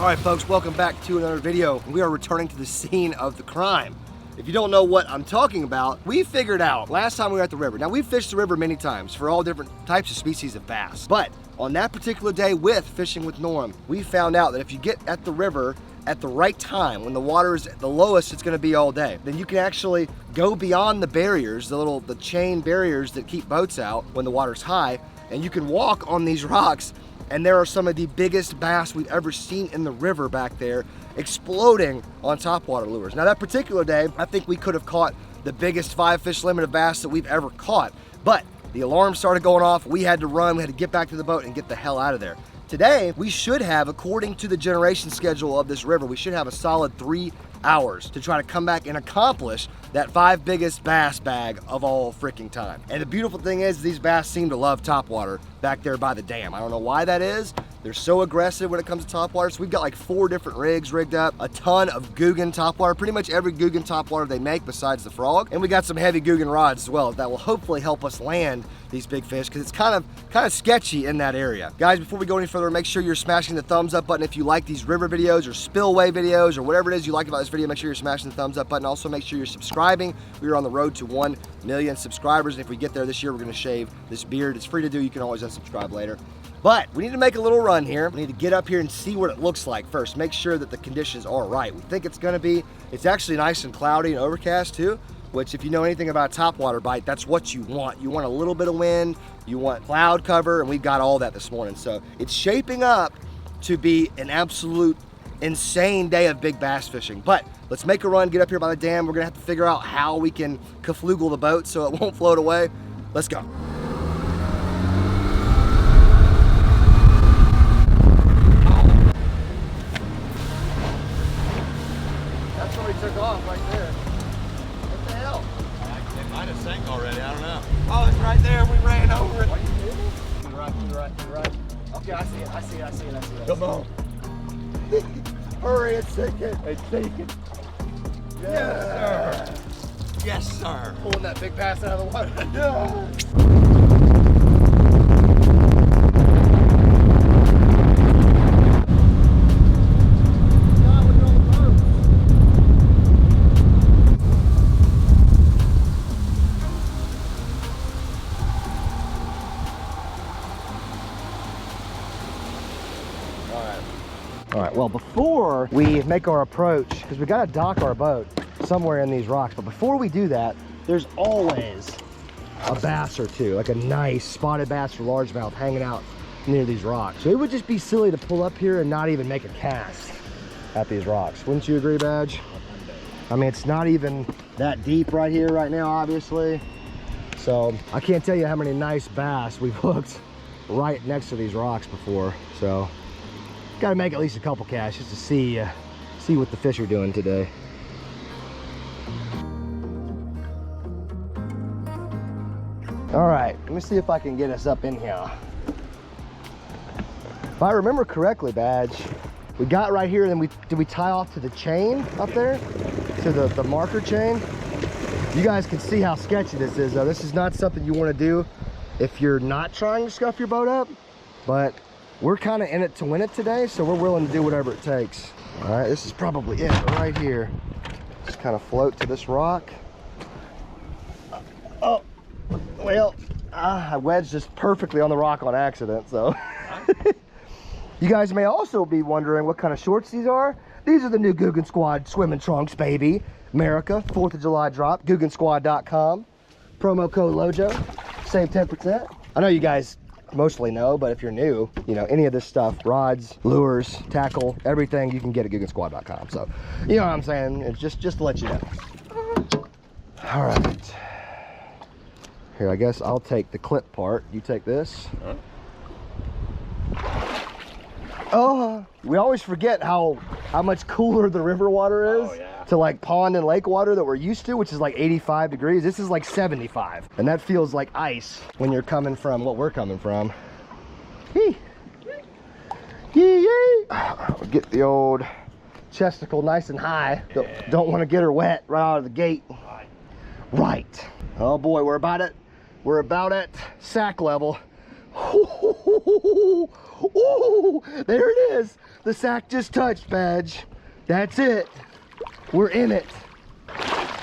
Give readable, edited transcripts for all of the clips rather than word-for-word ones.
All right, folks, welcome back to another video. We are returning to the scene of the crime. If you don't know what I'm talking about, we figured out last time we were at the river. Now, we've fished the river many times for all different types of species of bass. But on that particular day with Fishing with Norm, we found out that if you get at the river at the right time, when the water is the lowest it's gonna be all day, then you can actually go beyond the barriers, the chain barriers that keep boats out when the water's high, and you can walk on these rocks. And there are some of the biggest bass we've ever seen in the river back there, exploding on topwater lures. Now, that particular day, I think we could have caught the biggest 5-fish limit of bass that we've ever caught. But the alarm started going off, we had to run, we had to get back to the boat and get the hell out of there. Today, we should have, according to the generation schedule of this river, we should have a solid 3 hours to try to come back and accomplish that 5 biggest bass bag of all freaking time. And the beautiful thing is, these bass seem to love topwater back there by the dam. I don't know why that is. They're so aggressive when it comes to topwater. So we've got like 4 different rigs rigged up, a ton of Guggen topwater, pretty much every Guggen topwater they make besides the frog. And we got some heavy Guggen rods as well that will hopefully help us land these big fish, because it's kind of sketchy in that area. Guys, before we go any further, make sure you're smashing the thumbs up button if you like these river videos or spillway videos or whatever it is you like about this video. Make sure you're smashing the thumbs up button. Also, make sure you're subscribing. We are on the road to 1 million subscribers, and if we get there this year, we're gonna shave this beard. It's free to do. You can always unsubscribe later. But we need to make a little run here. We need to get up here and see what it looks like first. Make sure that the conditions are right. We think it's gonna be, it's actually nice and cloudy and overcast too, which if you know anything about topwater bite, that's what you want. You want a little bit of wind, you want cloud cover, and we've got all that this morning. So it's shaping up to be an absolute insane day of big bass fishing. But let's make a run, get up here by the dam. We're gonna have to figure out how we can kafloogle the boat so it won't float away. Let's go. That's where we took off right there. What the hell? It might have sank already, I don't know. Oh, it's right there, we ran over it. Are you kidding me? You're right. Okay, I see it. Come on. Hurry, it's sinking. It's sinking. Yes, sir. Yes, sir. Pulling that big bass out of the water. Yeah. All right, well, before we make our approach, because we gotta dock our boat somewhere in these rocks, but before we do that, there's always a bass or two, like a nice spotted bass or largemouth hanging out near these rocks. So it would just be silly to pull up here and not even make a cast at these rocks. Wouldn't you agree, Badge? I mean, it's not even that deep right here right now, obviously. So I can't tell you how many nice bass we've hooked right next to these rocks before. So got to make at least a couple casts just to see what the fish are doing today. All right, let me see if I can get us up in here. If I remember correctly, Badge, we got right here, and then did we tie off to the chain up there, to the marker chain? You guys can see how sketchy this is, though. This is not something you want to do if you're not trying to scuff your boat up, but we're kind of in it to win it today, so we're willing to do whatever it takes. All right, this is probably it right here. Just kind of float to this rock. Oh, well, I wedged just perfectly on the rock on accident, so. You guys may also be wondering what kind of shorts these are. These are the new Guggen Squad swimming trunks, baby. America, 4th of July drop, GuggenSquad.com. Promo code LOJO, save 10%. I know you guys mostly know, but if you're new, you know, any of this stuff, rods, lures, tackle, everything you can get at GuggenSquad.com. So, you know what I'm saying? It's just to let you know. All right. Here, I guess I'll take the clip part. You take this. Oh, we always forget how much cooler the river water is to like pond and lake water that we're used to, which is like 85 degrees. This is like 75, and that feels like ice when you're coming from what we're coming from. Hee. Yee yee. Get the old chesticle nice and high. Don't want to get her wet right out of the gate. Right. Oh boy, we're about at sack level. Ooh, ooh, there it is. The sack just touched, Badge. That's it. We're in it.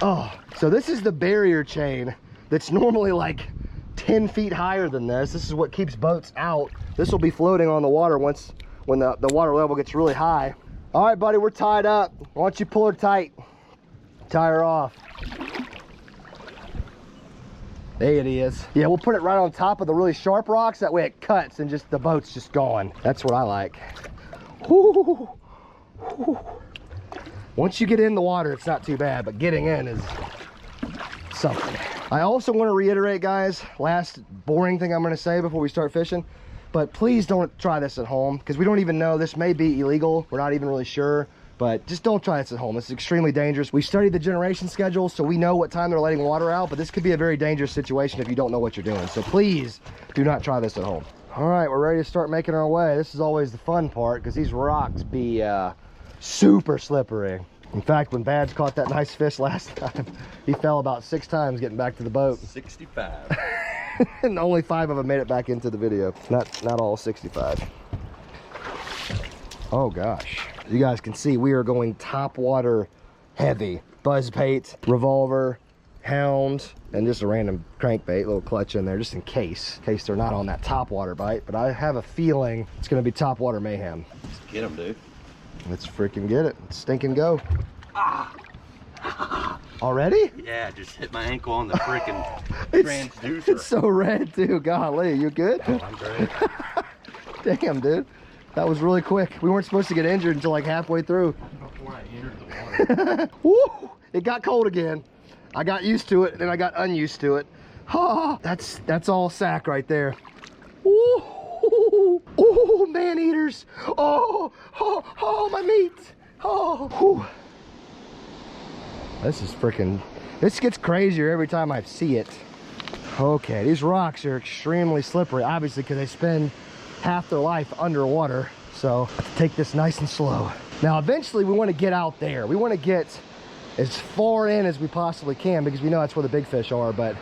Oh, so this is the barrier chain that's normally like 10 feet higher than this. This is what keeps boats out. This will be floating on the water when the water level gets really high. All right, buddy, we're tied up. Why don't you pull her tight? Tie her off. There it is. Yeah, we'll put it right on top of the really sharp rocks. That way it cuts and just the boat's just going. That's what I like. Woo. Woo. Once you get in the water, it's not too bad, but getting in is something. I also want to reiterate, guys, last boring thing I'm going to say before we start fishing, but please don't try this at home because we don't even know. This may be illegal. We're not even really sure. But just don't try this at home. This is extremely dangerous. We studied the generation schedule, so we know what time they're letting water out, but this could be a very dangerous situation if you don't know what you're doing. So please do not try this at home. All right, we're ready to start making our way. This is always the fun part because these rocks be super slippery. In fact, when Badge caught that nice fish last time, he fell about 6 times getting back to the boat. 65. And only 5 of them made it back into the video. Not all 65. Oh gosh. You guys can see we are going top water heavy. Buzz bait, revolver, hound, and just a random crankbait, little clutch in there just in case they're not on that top water bite. But I have a feeling it's gonna be top water mayhem. Let's get them, dude. Let's freaking get it. Let's stink and go. Already? Yeah, just hit my ankle on the freaking transducer. It's so red too. Golly, you good? Oh, I'm great. Damn, dude. That was really quick. We weren't supposed to get injured until like halfway through. Before I entered the water. Woo! It got cold again. I got used to it, and then I got unused to it. Oh, that's all sack right there. Ooh, ooh, man eaters. Oh, my meat. Oh, whew. This is freaking, this gets crazier every time I see it. Okay, these rocks are extremely slippery, obviously, because they spend half their life underwater. So take this nice and slow. Now, eventually we want to get out there. We want to get as far in as we possibly can because we know that's where the big fish are. But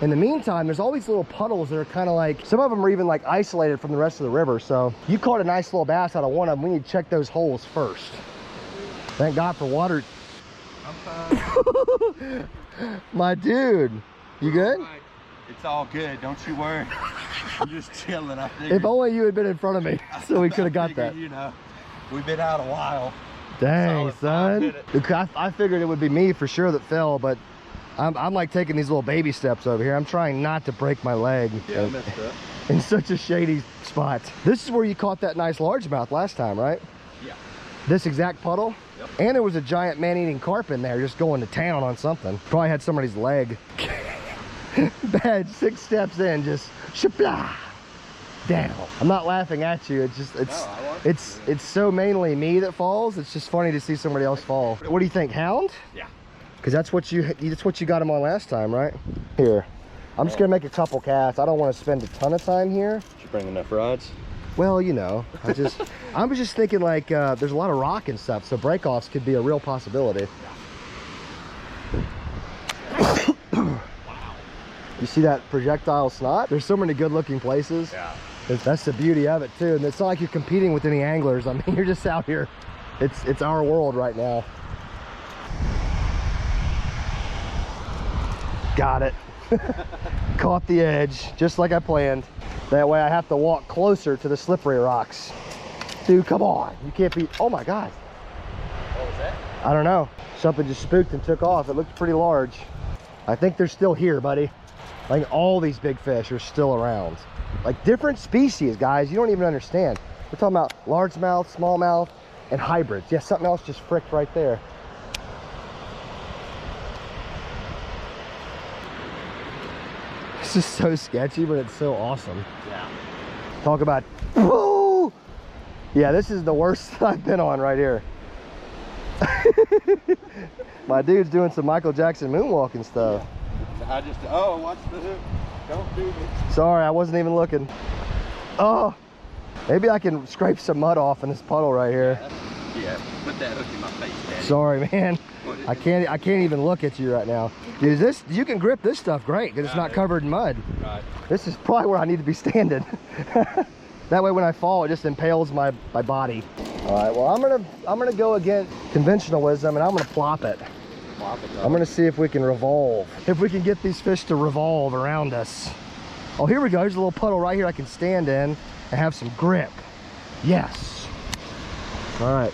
in the meantime, there's all these little puddles that are kind of like, some of them are even like isolated from the rest of the river. So you caught a nice little bass out of one of them. We need to check those holes first. Thank God for water. I'm fine. My dude, you good? It's all good, don't you worry. I'm just chilling. I figured, if only you had been in front of me, so we could have got that. You know, we've been out a while. Dang, son. I figured it would be me for sure that fell, but I'm like taking these little baby steps over here. I'm trying not to break my leg. Yeah, I messed up. In such a shady spot. This is where you caught that nice largemouth last time, right? Yeah. This exact puddle? Yep. And there was a giant man-eating carp in there just going to town on something. Probably had somebody's leg. Bad 6 steps in, just shapla down. I'm not laughing at you. It's just it's so mainly me that falls. It's just funny to see somebody else fall. What do you think, hound? Yeah. Because that's what you got him on last time, right? Here, I'm just gonna make a couple casts. I don't want to spend a ton of time here. Did you bring enough rods? Well, you know, I was just thinking like there's a lot of rock and stuff, so break-offs could be a real possibility. You see that projectile snot? There's so many good-looking places. Yeah. That's the beauty of it too, and it's not like you're competing with any anglers. I mean, you're just out here. It's our world right now. Got it. Caught the edge, just like I planned. That way I have to walk closer to the slippery rocks. Dude, come on. You can't be, oh my God. What was that? I don't know. Something just spooked and took off. It looked pretty large. I think they're still here, buddy. Like all these big fish are still around. Like different species, guys. You don't even understand. We're talking about largemouth, smallmouth, and hybrids. Yeah, something else just fricked right there. This is so sketchy, but it's so awesome. Yeah. Talk about, whoa! Yeah, this is the worst I've been on right here. My dude's doing some Michael Jackson moonwalking stuff. I just, oh, watch the hook. Don't do this. Sorry, I wasn't even looking. Oh, maybe I can scrape some mud off in this puddle right here. Yeah, put that hook in my face, Daddy. Sorry, man. I can't even look at you right now. Dude, you can grip this stuff great because it's not covered in mud. Right. This is probably where I need to be standing. That way when I fall, it just impales my body. All right, well, I'm gonna go against conventional wisdom, and I'm gonna plop it. I'm gonna see if we can revolve. If we can get these fish to revolve around us. Oh, here we go. There's a little puddle right here I can stand in and have some grip. Yes. All right,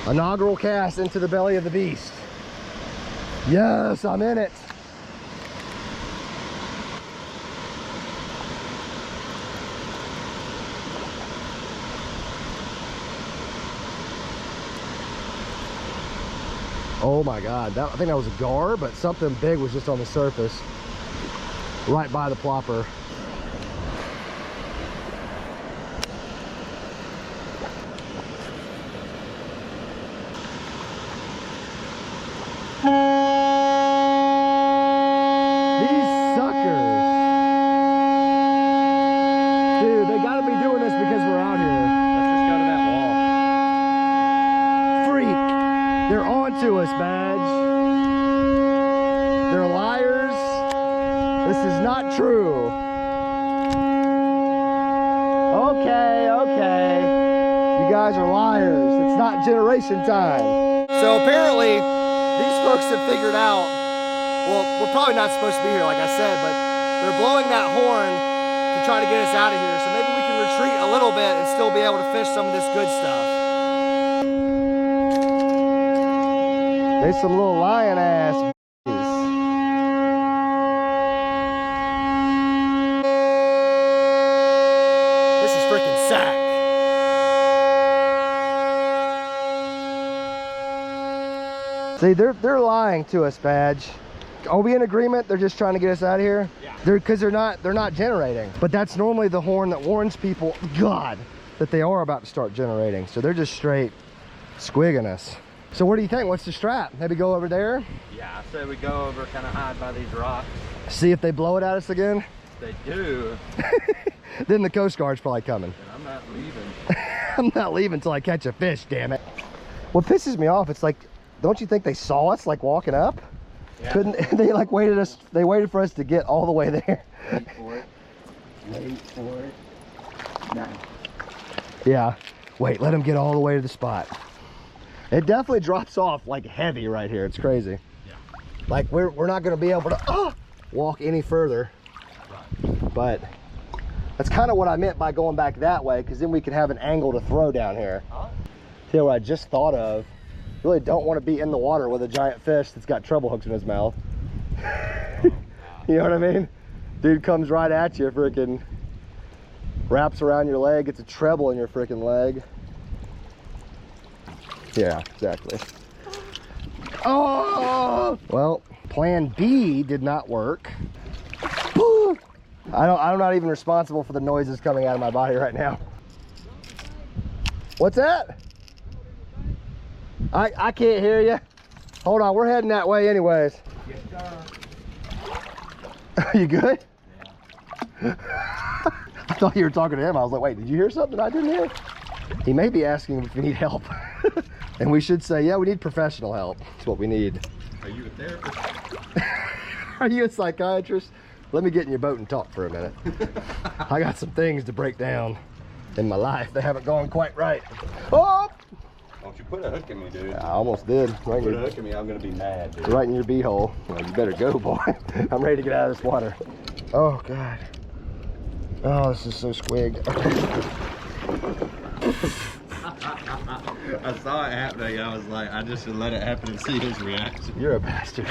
inaugural cast into the belly of the beast. Yes, I'm in it. Oh my God, I think that was a gar, but something big was just on the surface, right by the plopper. These suckers. Dude, they gotta be doing this because we're out here. Let's just go to that wall. Freak. They're on to us, Badge. They're liars. This is not true. Okay, okay. You guys are liars. It's not generation time. So apparently, these folks have figured out, well, we're probably not supposed to be here, like I said, but they're blowing that horn to try to get us out of here. So maybe we can retreat a little bit and still be able to fish some of this good stuff. There's some little lion ass bitches. This is freaking sack. See, they're lying to us, Badge. Are we in agreement? They're just trying to get us out of here? Yeah. Because they're not generating. But that's normally the horn that warns people, God, that they are about to start generating. So they're just straight squigging us. So what do you think? What's the strap? Maybe go over there? Yeah, I say we go over, kind of hide by these rocks. See if they blow it at us again? If they do, Then the Coast Guard's probably coming. then I'm not leaving. I'm not leaving until I catch a fish, damn it. What pisses me off, it's like, don't you think they saw us like walking up? Yeah. Couldn't they like they waited for us to get all the way there? Wait for it. Wait for it. Now. Yeah. Wait, let them get all the way to the spot. It definitely drops off like heavy right here. It's crazy. Yeah. Like we're not gonna be able to walk any further. Right. But that's kind of what I meant by going back that way, because then we could have an angle to throw down here. Huh? See what I just thought of? Really don't want to be in the water with a giant fish that's got treble hooks in his mouth. You know what I mean? Dude comes right at you, freaking wraps around your leg, gets a treble in your freaking leg. Yeah, exactly. Oh! Well, plan B did not work. Woo! I'm not even responsible for the noises coming out of my body right now. What's that? I can't hear you. Hold on, we're heading that way anyways. Yes, sir. Are you good? Yeah. I thought you were talking to him. I was like, wait, did you hear something I didn't hear? He may be asking if we need help. And we should say, yeah, we need professional help. That's what we need. Are you a therapist? Are you a psychiatrist? Let me get in your boat and talk for a minute. I got some things to break down in my life. They haven't gone quite right. Oh! Don't you put a hook in me, dude. I almost did. Right Put in a your, hook in me, I'm gonna be mad, dude. right in your beehole. Well, you better go, boy. I'm ready to get out of this water. Oh, God. Oh, this is so squig. I saw it happening. I was like, I just should let it happen and see his reaction. You're a bastard.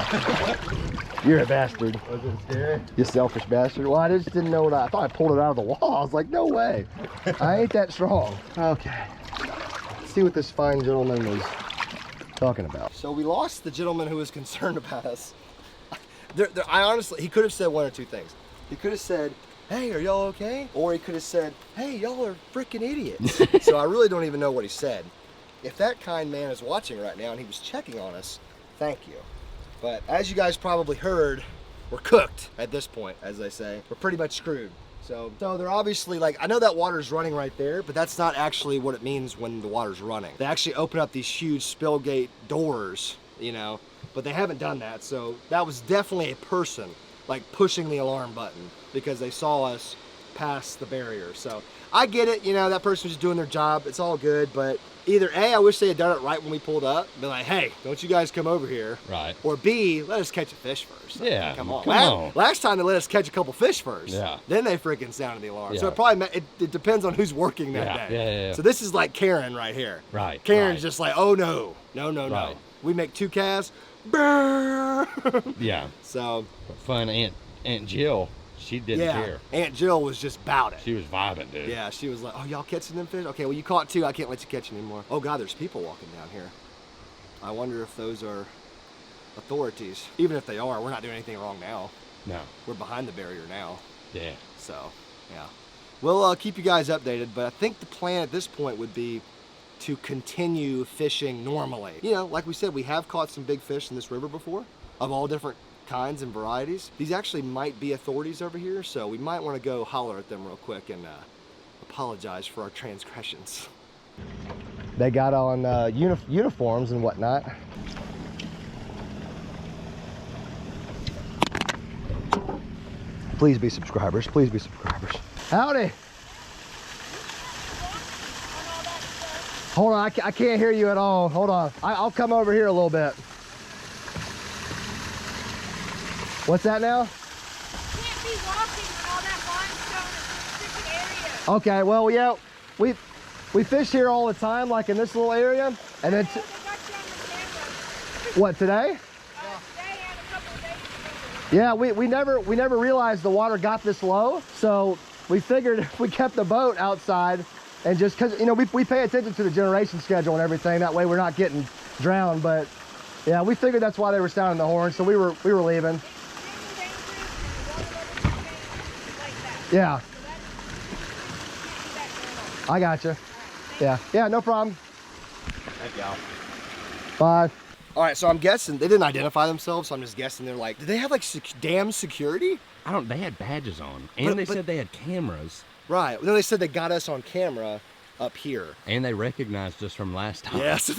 You're a bastard. Was it scary? You selfish bastard. Well, I just didn't know what I thought I pulled it out of the wall. I was like, no way. I ain't that strong. Okay. Let's see what this fine gentleman was talking about. So we lost the gentleman who was concerned about us. I honestly, he could have said one or two things. He could have said, hey, are y'all okay? Or he could have said, hey, y'all are freaking idiots. So I really don't even know what he said. If that kind man is watching right now and he was checking on us, thank you. But as you guys probably heard, we're cooked at this point, as they say. We're pretty much screwed. So they're obviously like, I know that water's running right there, but that's not actually what it means when the water's running. They actually open up these huge spill gate doors, you know, but they haven't done that. So that was definitely a person like pushing the alarm button because they saw us past the barrier. So I get it, you know, that person was just doing their job. It's all good, but either A, I wish they had done it right when we pulled up, be like, hey, don't you guys come over here. Right. Or B, let us catch a fish first. Yeah. Come on. Last time they let us catch a couple fish first. Yeah. Then they freaking sounded the alarm. Yeah. So it probably, it depends on who's working that day. Yeah. So this is like Karen right here. Right. Karen's just like, oh no. No. We make 2 casts. Brrr. Yeah. So. Fun Aunt Jill, she didn't care. Aunt Jill was just about it. She was vibing, dude. Yeah, she was like, oh, y'all catching them fish? Okay, well, you caught 2. I can't let you catch anymore. Oh, God, there's people walking down here. I wonder if those are authorities. Even if they are, we're not doing anything wrong now. No. We're behind the barrier now. Yeah. So, yeah. We'll keep you guys updated, but I think the plan at this point would be to continue fishing normally. You know, like we said, we have caught some big fish in this river before, of all different kinds and varieties. These actually might be authorities over here, so we might want to go holler at them real quick and apologize for our transgressions. They got on uniforms and whatnot. Please be subscribers. Please be subscribers. Howdy. Hold on, I can't hear you at all. Hold on. I'll come over here a little bit. What's that now? You can't be walking when all that limestone is in restricted areas. Okay, well, yeah, we fish here all the time, like in this little area, and then They got you on the camera. what, today? Today and a couple of days ago. Yeah, we never realized the water got this low, so we figured if we kept the boat outside and just because, you know, we pay attention to the generation schedule and everything, that way we're not getting drowned. But yeah, we figured that's why they were sounding the horn, so we were leaving. Yeah, I gotcha. Yeah, no problem. Thank y'all. Bye. All right, so I'm guessing they didn't identify themselves, so I'm just guessing they're like, did they have like dam security? They had badges on, and they said they had cameras. Right. Then they said they got us on camera up here. And they recognized us from last time. Yeah, so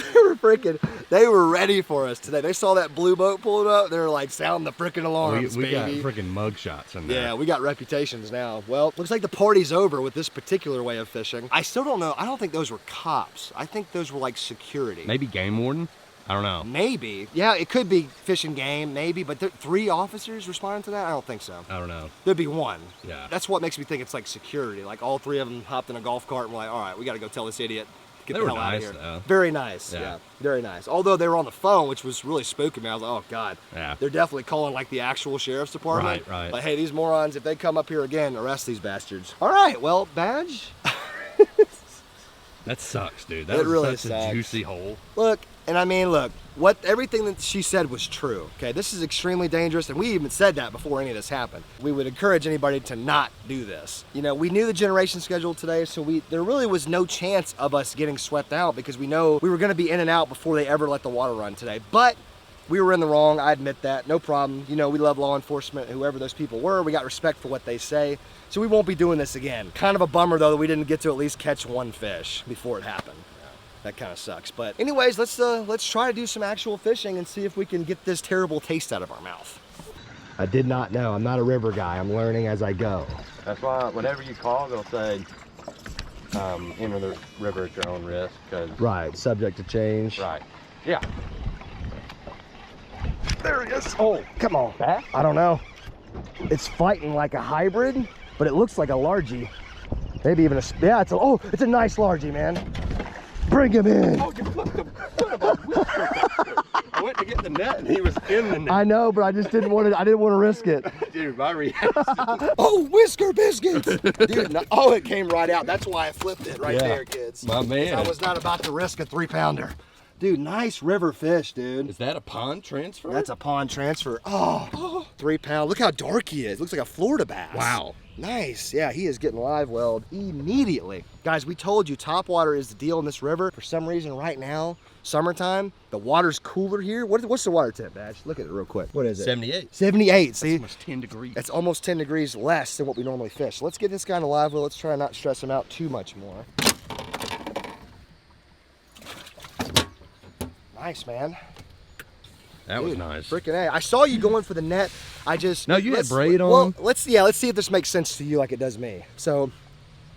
they were ready for us today. They saw that blue boat pulling up. They were like, sound the freaking alarms, we got baby. freaking mug shots in there. Yeah, we got reputations now. Well, looks like the party's over with this particular way of fishing. I still don't know. I don't think those were cops. I think those were like security. Maybe game warden? I don't know. Maybe. Yeah, it could be Fish and Game, maybe, but 3 officers responding to that? I don't think so. I don't know. There'd be 1. Yeah. That's what makes me think it's like security. Like all 3 of them hopped in a golf cart and were like, all right, we got to go tell this idiot. Get the hell out of here. Though. Very nice. Yeah, very nice. Although they were on the phone, which was really spooking me. I was like, oh God. Yeah. They're definitely calling like the actual sheriff's department. Right. Like, hey, these morons, if they come up here again, arrest these bastards. All right, well, badge. That sucks, dude. That It was really such sucks. a juicy hole. Look, and I mean, look, everything that she said was true. Okay, this is extremely dangerous, and we even said that before any of this happened. We would encourage anybody to not do this. You know, we knew the generation schedule today, so there really was no chance of us getting swept out because we know we were going to be in and out before they ever let the water run today. But we were in the wrong. I admit that. No problem. You know, we love law enforcement, whoever those people were. We got respect for what they say. So we won't be doing this again. Kind of a bummer, though, that we didn't get to at least catch 1 fish before it happened. That kind of sucks. But anyways, let's try to do some actual fishing and see if we can get this terrible taste out of our mouth. I did not know. I'm not a river guy. I'm learning as I go. That's why whenever you call, they'll say, enter the river at your own risk. Right, subject to change. Right. Yeah. There he is. Oh, come on. Bass? I don't know. It's fighting like a hybrid, but it looks like a largie. Maybe even yeah, it's a nice largie, man. Bring him in. Oh, you flipped him. I went to get the net and he was in the net. I know, but I just didn't want to risk it. Dude, my reaction. Oh, whisker biscuits. Dude, no, it came right out. That's why I flipped it right there, kids. My man. I was not about to risk a 3-pounder. Dude, nice river fish, dude. Is that a pond transfer? That's a pond transfer. Oh, 3 pound. Look how dark he is. Looks like a Florida bass. Wow. Nice. Yeah, he is getting live welled immediately. Guys, we told you top water is the deal in this river. For some reason right now, summertime, the water's cooler here. What's the water temp, Badge? Look at it real quick. What is it? 78. 78, see? That's almost 10 degrees. It's almost 10 degrees less than what we normally fish. Let's get this guy in a live well. Let's try not to stress him out too much more. Nice, man. That was nice. Freaking A. I saw you going for the net. I just... No, you had braid Well, on. let's see if this makes sense to you like it does me. So,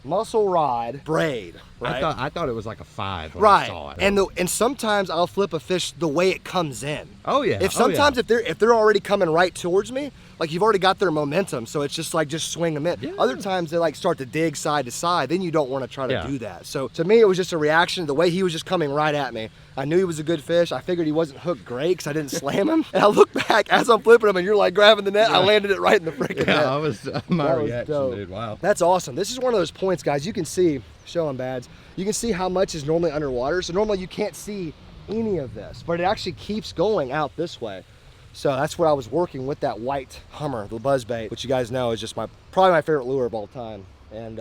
muscle rod, braid, right? I thought it was like a 5 when I saw it. And sometimes I'll flip a fish the way it comes in. Oh yeah. If they're already coming right towards me, like you've already got their momentum, so it's just like swing them in. Yeah. Other times they like start to dig side to side, then you don't want to try to do that. So to me, it was just a reaction to the way he was just coming right at me. I knew he was a good fish. I figured he wasn't hooked great because I didn't slam him. And I look back as I'm flipping him, and you're like grabbing the net. I landed it right in the freaking net. I was my reaction, dope. dude. Wow. That's awesome. This is one of those points, guys. You can see, show them bads. You can see how much is normally underwater. So normally you can't see any of this, but it actually keeps going out this way. So that's what I was working with, that white Hummer, the buzzbait, which you guys know is just probably my favorite lure of all time. And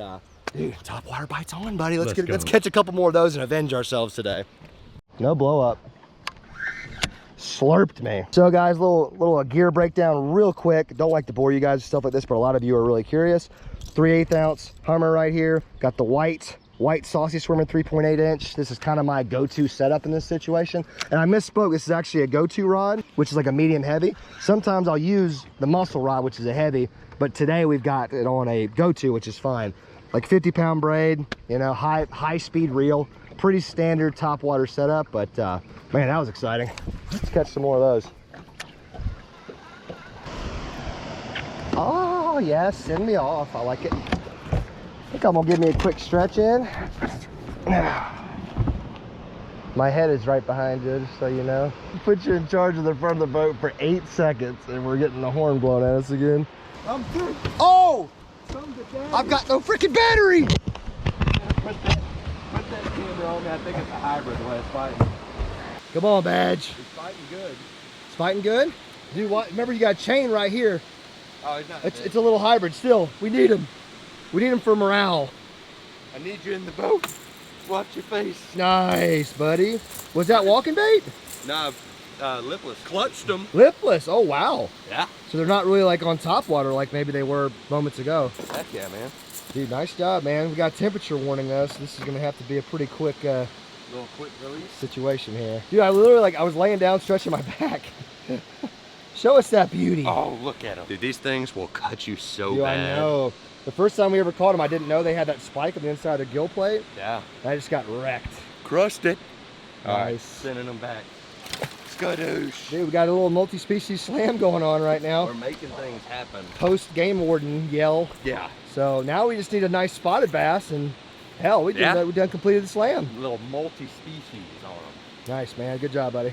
dude, top water bites on, buddy. Let's catch a couple more of those and avenge ourselves today. No blow up. Slurped me. So guys, little gear breakdown real quick. Don't like to bore you guys with stuff like this, but a lot of you are really curious. 3/8 ounce Hummer right here. Got the white Saucy Swimmer 3.8 inch. This is kind of my go-to setup in this situation. And I misspoke, this is actually a go-to rod, which is like a medium heavy. Sometimes I'll use the muscle rod, which is a heavy, but today we've got it on a go-to, which is fine. Like 50-pound braid, you know, high speed reel. Pretty standard top water setup, but man, that was exciting. Let's catch some more of those. Oh yes, send me off, I like it. I think I'm gonna give me a quick stretch in. My head is right behind you, just so you know. Put you in charge of the front of the boat for 8 seconds and we're getting the horn blown at us again. I'm through. Oh! I've got no freaking battery! Put that camera on me. I think it's a hybrid the way it's fighting. Come on, Badge. It's fighting good. It's fighting good? Dude, remember you got a chain right here. Oh, he's not. It's a little hybrid still. We need him. We need him for morale. I need you in the boat. Watch your face. Nice, buddy. Was that walking bait? No, lipless. Clutched them. Lipless. Oh, wow. Yeah. So they're not really like on top water like maybe they were moments ago. Heck yeah, man. Dude, nice job, man. We got temperature warning us. This is going to have to be a pretty quick Little quick release situation here. Dude, I literally I was laying down stretching my back. Show us that beauty. Oh, look at them. Dude, these things will cut you so Dude, bad. I know. The first time we ever caught them, I didn't know they had that spike on the inside of the gill plate. Yeah. I just got wrecked. Crushed it. Nice. All right, sending them back. Skadoosh. Dude, we got a little multi-species slam going on right now. We're making things happen. Post game warden yell. Yeah. So now we just need a nice spotted bass, and hell, we done completed the slam. Little multi-species on them. Nice, man. Good job, buddy.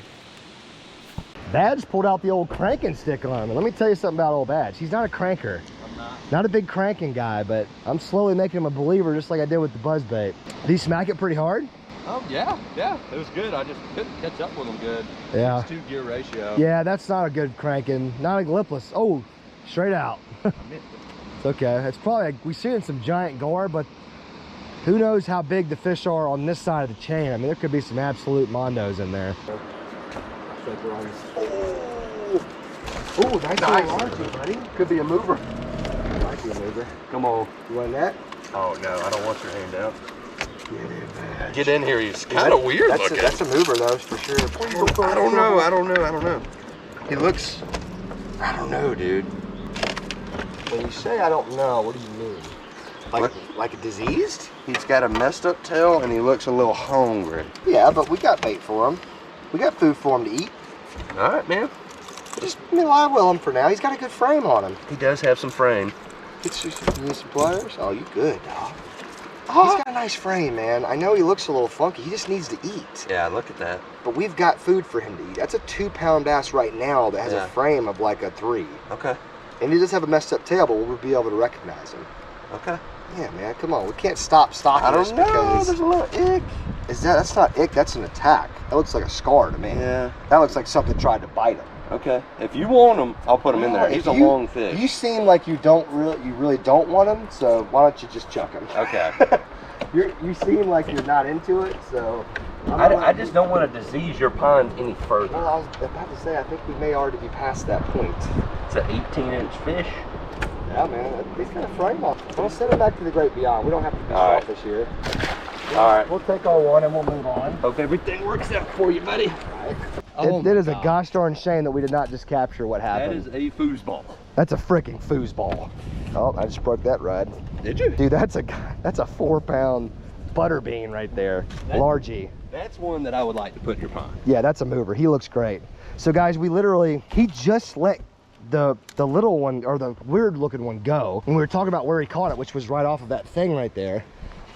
Badge pulled out the old cranking stick on him. And let me tell you something about old Badge. He's not a cranker. I'm not. Not a big cranking guy, but I'm slowly making him a believer just like I did with the buzzbait. Did he smack it pretty hard? Oh, yeah. Yeah, it was good. I just couldn't catch up with them good. Yeah. It's 2 gear ratio. Yeah, that's not a good cranking. Not a lipless. Oh, straight out. I missed it. It's okay. It's probably, we've seen some giant gore, but who knows how big the fish are on this side of the chain. I mean, there could be some absolute mondos in there. Oh, nice little buddy. Could be a mover. Might be a mover. Come on. You want that? Oh, no, I don't want your hand out. Get in, man. Get in here. He's kind of weird looking. That's a mover, though, for sure. I don't know. He looks, I don't know, dude. When you say I don't know, what do you mean? Like a diseased? He's got a messed up tail and he looks a little hungry. Yeah, but we got bait for him. We got food for him to eat. All right, man. Just lie with him for now. He's got a good frame on him. He does have some frame. You need some pliers? Oh, you good, dog. He's got a nice frame, man. I know he looks a little funky. He just needs to eat. Yeah, look at that. But we've got food for him to eat. That's a 2-pound bass right now that has a frame of like a 3. Okay. And he does have a messed up tail, but we'll be able to recognize him. Okay. Yeah, man, come on. We can't stop stocking I this don't know. because... There's a little ick. That's not ick, that's an attack. That looks like a scar to me. Yeah. That looks like something tried to bite him. Okay. If you want him, I'll put him in there. He's a long fish. You seem like you really don't want him, so why don't you just chuck him? Okay. You seem like you're not into it, so... I just don't want to disease your pond any further. Well, I was about to say, I think we may already be past that point. It's an 18-inch fish. Yeah, man, he's got a frame on. We'll send him back to the great beyond. We don't have to be selfish here. All right. We'll take our one and we'll move on. Hope everything works out for you, buddy. All right. It is a gosh darn shame that we did not just capture what happened. That is a foosball. That's a freaking foosball. Oh, I just broke that rod. Did you? Dude, that's a 4-pound butter bean right there. Largie. That's one that I would like to put in your pond. Yeah, that's a mover. He looks great. So guys, he just let the little one, or the weird looking one, go. And we were talking about where he caught it, which was right off of that thing right there.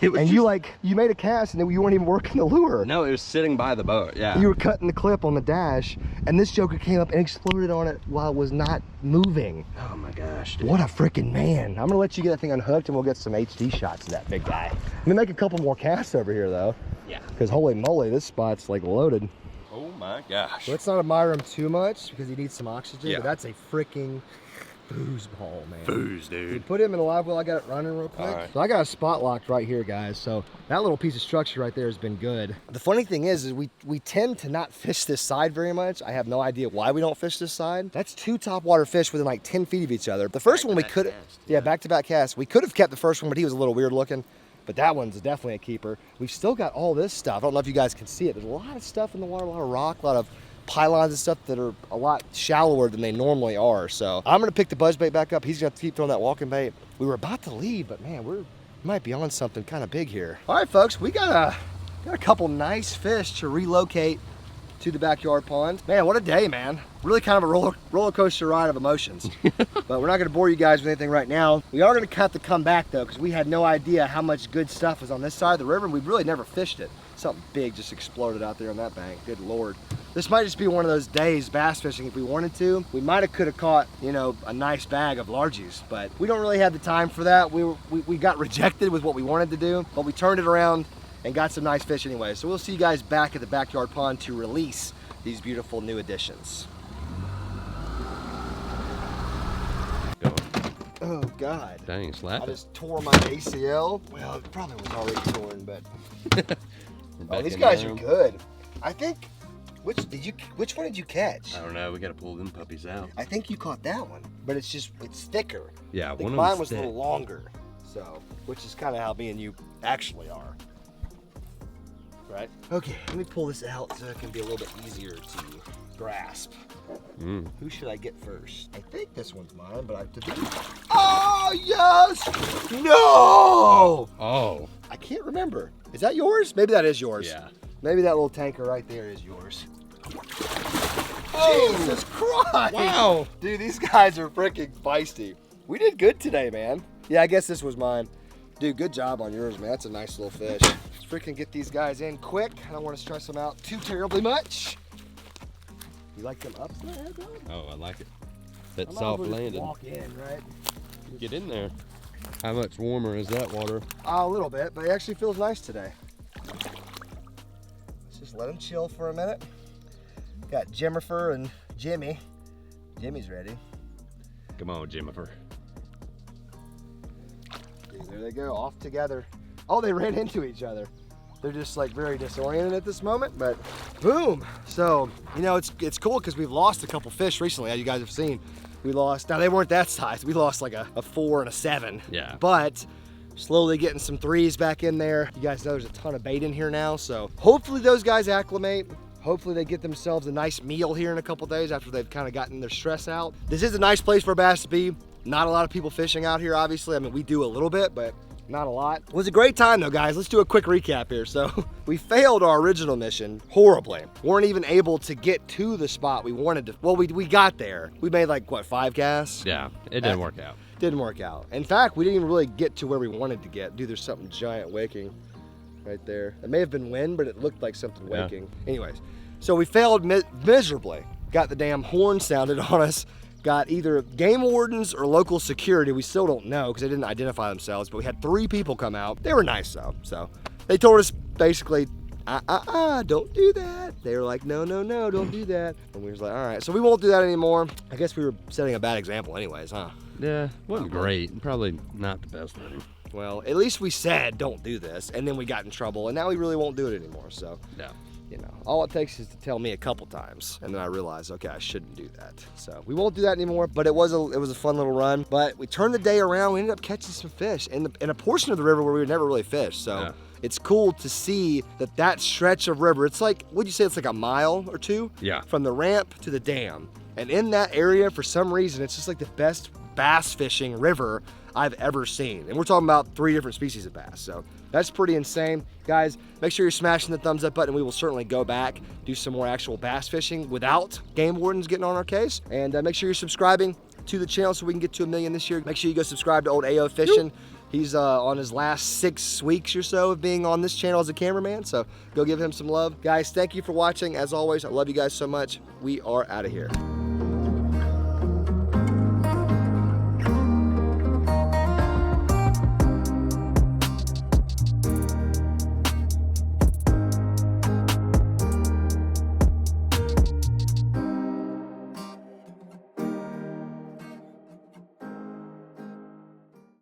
And you made a cast and then you weren't even working the lure. No, it was sitting by the boat, yeah. You were cutting the clip on the dash, and this joker came up and exploded on it while it was not moving. Oh my gosh, dude. What a freaking man. I'm gonna let you get that thing unhooked and we'll get some HD shots of that big guy. Let me make a couple more casts over here though. Yeah. Because holy moly, this spot's like loaded. Oh my gosh. Let's not admire him too much because he needs some oxygen, Yeah. but that's a freaking foosball, man. Foos, dude. You put him in a live well, I got it running real quick. All right. So I got a spot locked right here, guys. So that little piece of structure right there has been good. The funny thing is we tend to not fish this side very much. I have no idea why we don't fish this side. That's 2 topwater fish within like 10 feet of each other. The first one we could have, yeah, back-to-back cast. We could have kept the first one, but he was a little weird looking. But that one's definitely a keeper. We've still got all this stuff. I don't know if you guys can see it. There's a lot of stuff in the water, a lot of rock, a lot of pylons and stuff that are a lot shallower than they normally are. So I'm gonna pick the buzzbait back up. He's gonna keep throwing that walking bait. We were about to leave, but man, we might be on something kind of big here. All right, folks, we got a couple nice fish to relocate to the backyard pond. Man, what a day, man. Really kind of a roller coaster ride of emotions. But we're not gonna bore you guys with anything right now. We are gonna have to come back though, because we had no idea how much good stuff was on this side of the river, and we really never fished it. Something big just exploded out there on that bank, good Lord. This might just be one of those days bass fishing. If we wanted to, we could have caught, you know, a nice bag of largies, but we don't really have the time for that. We got rejected with what we wanted to do, but we turned it around and got some nice fish anyway. So we'll see you guys back at the backyard pond to release these beautiful new additions. Oh God. Dang, slap I it. just tore my ACL. Well, it probably was already torn, but oh, these guys are good. I think, which one did you catch? I don't know, we gotta pull them puppies out. I think you caught that one, but it's thicker. Yeah, I think one of mine them's was a thick. little longer, so, which is kind of how me and you actually are. Right? Okay, let me pull this out so it can be a little bit easier to grasp. Who should I get first? I think this one's mine, but oh, yes! No! Oh. I can't remember. Is that yours? Maybe that is yours. Yeah. Maybe that little tanker right there is yours. Oh, Jesus Christ! Wow. Dude, these guys are freaking feisty. We did good today, man. Yeah, I guess this was mine. Dude, good job on yours, man. That's a nice little fish. Let's freaking get these guys in quick. I don't want to stress them out too terribly much. You like them upside down? Oh, I like it. That I might soft as well just landing. walk in, right? Get in there. How much warmer is that water? A little bit, but it actually feels nice today. Let's just let them chill for a minute. Got Jennifer and Jimmy. Jimmy's ready. Come on, Jennifer. Dude, there they go, off together. Oh, they ran into each other. They're just like very disoriented at this moment, but boom. So, you know, it's cool because we've lost a couple fish recently, as you guys have seen. We lost, now they weren't that size. We lost like a 4 and a 7. Yeah. But slowly getting some 3s back in there. You guys know there's a ton of bait in here now. So hopefully those guys acclimate. Hopefully they get themselves a nice meal here in a couple days after they've kind of gotten their stress out. This is a nice place for bass to be. Not a lot of people fishing out here, obviously. I mean, we do a little bit, but not a lot. It was a great time though, guys. Let's do a quick recap here. So we failed our original mission horribly. Weren't even able to get to the spot we wanted to. Well, we got there. We made like, what, 5 casts? Yeah, it didn't work out. Didn't work out. In fact, we didn't even really get to where we wanted to get. Dude, there's something giant waking right there. It may have been wind, but it looked like something waking. Anyways, so we failed miserably. Got the damn horn sounded on us. Got either game wardens or local security. We still don't know because they didn't identify themselves, but we had 3 people come out. They were nice though. So they told us basically, don't do that. They were like, no, don't do that. And we was like, all right, so we won't do that anymore. I guess we were setting a bad example anyways, huh? Yeah, wasn't great. Probably not the best thing. Well, at least we said don't do this, and then we got in trouble, and now we really won't do it anymore. So, Yeah. you know, all it takes is to tell me a couple times, and then I realized, okay, I shouldn't do that. So we won't do that anymore. But it was a fun little run. But we turned the day around. We ended up catching some fish in a portion of the river where we would never really fish. So Yeah. it's cool to see that stretch of river, it's like, would you say it's like a mile or two? Yeah. From the ramp to the dam. And in that area, for some reason, it's just like the best bass fishing river I've ever seen. And we're talking about 3 different species of bass. So that's pretty insane. Guys, make sure you're smashing the thumbs up button. We will certainly go back, do some more actual bass fishing without game wardens getting on our case. And make sure you're subscribing to the channel so we can get to 1 million this year. Make sure you go subscribe to old AO Fishing. He's on his last 6 weeks or so of being on this channel as a cameraman, so go give him some love. Guys, thank you for watching. As always, I love you guys so much. We are out of here.